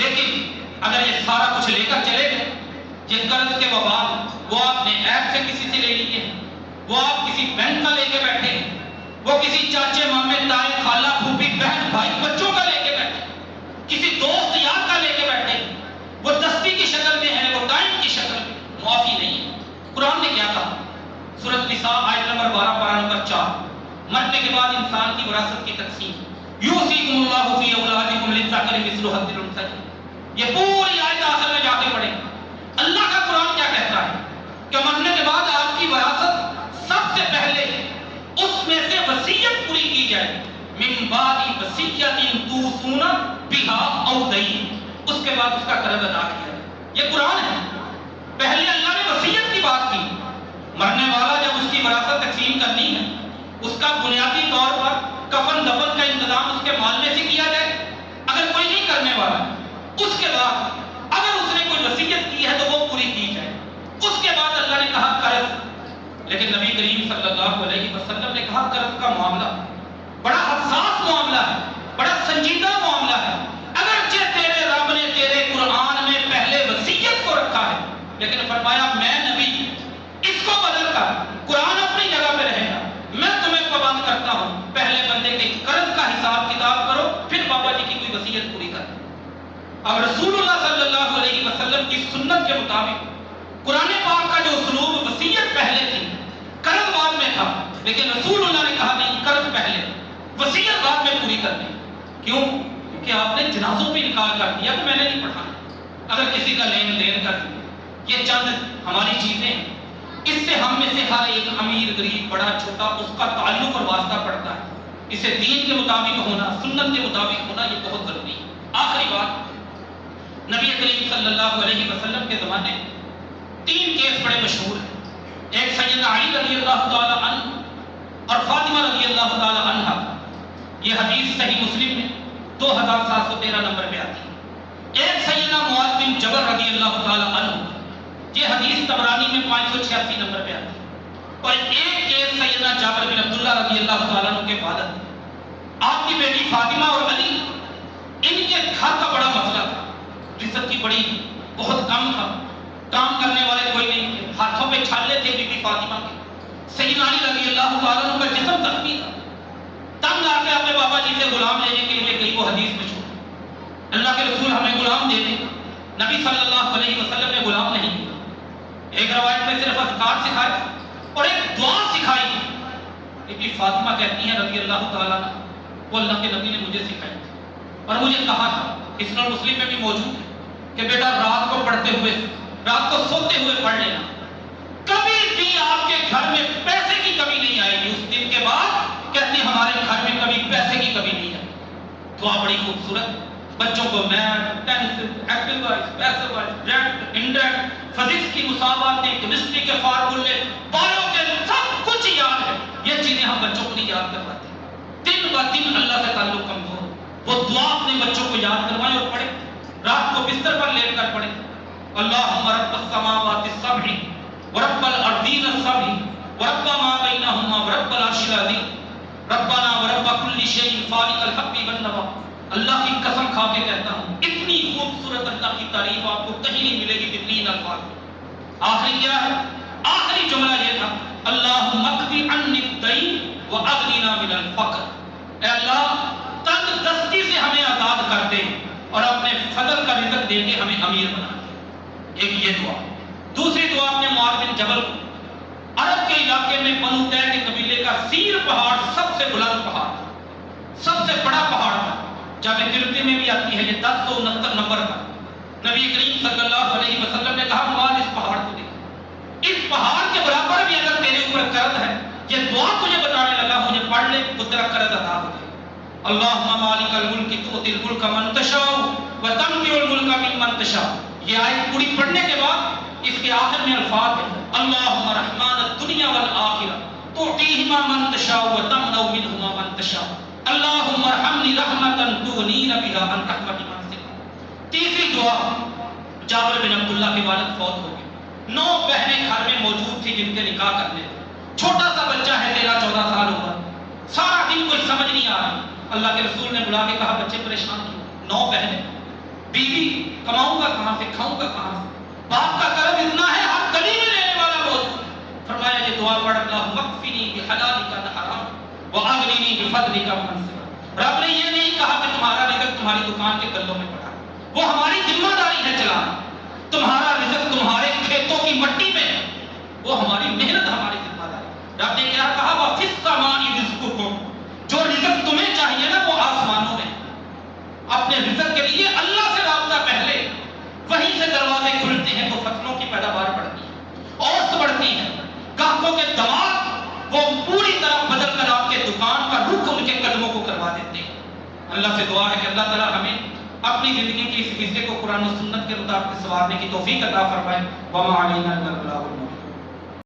لیکن اگر یہ سارا کچھ لے کر چلے گئے، یہ قرض کے وبال وہ آپ نے ایپ سے کسی سے لے لیے ہیں، وہ آپ کسی بینک کا لے کے بیٹھے ہیں، وہ کسی چاچے مامے تائے خالہ پھوپھی بہن بھائی بچوں کا لے کے بیٹھے، کسی دوست یار کا لے کے بیٹھے، وہ دستی کی شکل میں ہے، وہ ٹائم کی شکل میں، معافی نہیں ہے۔ قرآن نے کیا کہا؟ سورۃ نساء آیت نمبر 12 پارہ نمبر 4، مرنے کے بعد انسان کی وراثت کی تقسیم، یوصیکم اللہ فی اولادکم للذکر مثل حظ الانثیین۔ یہ پوری آیت آخر میں جا کے پڑھیں۔ اللہ کا قرآن کیا کہتا ہے کہ مرنے کے بعد آپ کی وراثت سب سے پہلے اس میں سے وصیت پوری کی جائے، من بعد وصیۃ توصون بها او دین، اس کے بعد اس کا قرض ادا کیا جائے۔ یہ قرآن ہے۔ پہلے اللہ نے وصیت کی بات کی، مرنے والا جب اس کی وراثت تقسیم کرنی ہے، اس کا بنیادی طور پر کفن دفن کا انتظام اس کے مال میں سے کیا جائے۔ اگر کوئی نہیں کرنے والا، اس کے بعد اگر اس نے کوئی وصیت کی ہے تو وہ پوری کی جائے۔ اس کے بعد اللہ نے کہا قرض، لیکن نبی کریم صلی اللہ علیہ وسلم نے کہا قرض کا معاملہ بڑا حساس معاملہ ہے، بڑا سنجیدہ معاملہ ہے۔ اگرچہ تیرے رب نے تیرے قرآن میں پہلے وصیت کو رکھا ہے، لیکن فرمایا میں نبی اس کو بدل کر قرآن اپنی جگہ پہ رہے گا، میں تمہیں پابند کرتا ہوں پہلے بندے کے قرض کا حساب کتاب کرو، پھر بابا جی کی کوئی وصیت پوری کرو۔ اب رسول اللہ صلی اللہ علیہ وسلم کی سنت کے مطابق قرآن پاک کا جو اسلوب وصیت پہلے تھی، قرض بعد میں تھا، لیکن رسول اللہ نے کہا نہیں، قرض پہلے، وصیت بعد میں پوری کرنی۔ کیوں؟ کیونکہ آپ نے جنازوں پہ انکار کر دیا کہ میں نے نہیں پڑھانا۔ اگر کسی کا لین دین کر دیا، یہ چند ہماری چیزیں ہیں، اس سے ہم میں سے ہر ایک امیر غریب بڑا چھوٹا اس کا تعلق اور واسطہ پڑتا ہے۔ اسے دین کے مطابق ہونا، سنت کے مطابق ہونا یہ بہت ضروری ہے۔ آخری بات، نبی کریم صلی اللہ علیہ وسلم کے زمانے میں 3 کیس بڑے مشہور ہیں۔ ایک سیدنا علی رضی اللہ تعالی عنہ اور فاطمہ رضی اللہ تعالی عنہ، یہ حدیث صحیح مسلم میں 2713 نمبر پہ آتی ہے۔ ایک سیدنا معاذ بن جبل رضی اللہ تعالی عنہ، یہ حدیث طبرانی میں 586 نمبر پہ آتی ہے۔ اور ایک کیس سیدنا جابر بن عبداللہ رضی اللہ تعالی عنہ کے والد، آپ کی بیٹی فاطمہ اور علی، ان کے گھر کا بڑا مسئلہ تھا، رزق کی بڑی بہت کم تھا، کام کرنے والے کوئی نہیں تھے، ہاتھوں پہ چھالے تھے بی بی فاطمہ کے۔ سیدنا علی رضی اللہ تعالیٰ عنہ کا جسم زخمی تھا، تنگ آ کے اپنے بابا جی سے غلام لینے کے لیے گئی۔ وہ حدیث میں چھوڑ، اللہ کے رسول ہمیں غلام دے دیں، نبی صلی اللہ علیہ وسلم نے غلام نہیں دیا۔ ایک روایت میں صرف اذکار سکھائے اور ایک دعا سکھائی۔ بی بی فاطمہ کہتی ہیں رضی اللہ تعالیٰ عنہ، وہ اللہ کے نبی نے مجھے سکھائی اور مجھے کہا تھا، اسلام مسلم میں بھی موجود ہے، کہ بیٹا رات کو پڑھتے ہوئے، رات کو سوتے ہوئے پڑھ لینا، کبھی بھی آپ کے گھر میں پیسے کی کمی نہیں آئے گی۔ اس دن کے بعد کہتے ہیں ہمارے گھر میں کبھی پیسے کی کمی نہیں ہے۔ دعا بڑی خوبصورت، بچوں کو math, pencil, active voice, passive voice, direct, indirect, physics کی مساواتیں، کیمسٹری کے فارمولے، بایو کے سب کچھ یاد ہے۔ یہ چیزیں ہم بچوں کو نہیں یاد کرواتے، دن ب دن اللہ سے تعلق کمزور۔ وہ دعا اپنے بچوں کو یاد کروائیں اور پڑھیں، رات کو بستر پر لیٹ کر پڑھیں، اللہم رب السماوات السبع ورب الارضین السبع ورب ما بینہما ورب العرش العظیم ربنا ورب کل شیء فالق الحب والنوى۔ اللہ کی قسم کھا کے کہتا ہوں، اتنی خوبصورت اللہ کی تعریف آپ کو کہیں نہیں ملے گی جتنی ان الفاظ میں۔ آخری کیا ہے؟ آخری جملہ یہ تھا، اللہم اقض عنی الدین واغننا من الفقر۔ اے اللہ تنگ دستی سے ہمیں آزاد کر دے اور اپنے فضل کا رزق دے کے ہمیں امیر بنا دے۔ ایک یہ دعا۔ دوسری دعا اپنے معاذ بن جبل کو، عرب کے علاقے میں بنو طے کے قبیلے کا سیر پہاڑ سب سے بلند پہاڑ تھا، سب سے بڑا پہاڑ تھا۔ جامع ترمذی میں بھی آتی ہے، یہ 1069 نمبر پر نبی کریم صلی اللہ علیہ وسلم نے کہا معاذ اس پہاڑ کو دیکھ، اس پہاڑ کے برابر بھی اگر تیرے اوپر قرض ہے، یہ دعا تجھے بتانے لگا مجھے پڑھ لے تو تیرا قرض ادا ہو جائے۔ اللہم مالک الملک تؤتی الملک من تشاء وتنزع الملک ممن تشاء۔ یہ آیت پوری پڑھنے کے بعد اس کے آخر میں الفاظ ہیں، اللہم رحمان الدنیا والآخرہ تعطیہما من تشاء وتمنع منہما من تشاء، اللہم ارحمنی رحمتا تغنین بها عن رحمت من سواک۔ تیسری دعا، جابر بن عبداللہ کے والد فوت ہو گئے، 9 بہنیں گھر میں موجود تھی جن کے نکاح کرنے تھے، چھوٹا سا بچہ ہے 13-14 سال عمر، سارا دن کوئی سمجھ نہیں آ رہا۔ اللہ کے رسول نے بلا کے کہا بچے پریشان کیوں؟ 9 بہنیں، بیوی کماؤں گا کہاں سے، کھاؤں گا کہاں سے، باپ کا کرم اتنا ہے ہر گلی میں لینے والا موجود۔ فرمایا یہ دعا پڑھ، اللہم اکفنی بحلالک عن حرام واغننی بفضلک عمن سواک۔ رب نے یہ نہیں کہا کہ تمہارا رزق تمہاری دکان کے گلوں میں پڑا، وہ ہماری ذمہ داری ہے چلانا۔ تمہارا رزق تمہارے کھیتوں کی مٹی میں ہے، وہ ہماری محنت، ہماری ذمہ داری۔ رب نے کیا کہا، وَفِي السَّمَاءِ رِزْقُكُمْ، جو رزق تمہیں چاہیے نا وہ آسمانوں میں۔ اپنے رزق کے لیے اللہ سے رابطہ پہلے، وہیں سے دروازے کھلتے ہیں تو فصلوں کی پیداوار بڑھتی ہے، اوسط بڑھتی ہے، گاہکوں کے دماغ وہ پوری طرح بدل کر آپ کے دکان کا رخ ان کے قدموں کو کروا دیتے ہیں۔ اللہ سے دعا ہے کہ اللہ تعالیٰ ہمیں اپنی زندگی کے اس حصے کو قرآن و سنت کے مطابق سنوارنے کی توفیق عطا فرمائے۔ وَمَا عَلَيْنَا إِلَّا الْبَلَاغُ الْمُبِينُ۔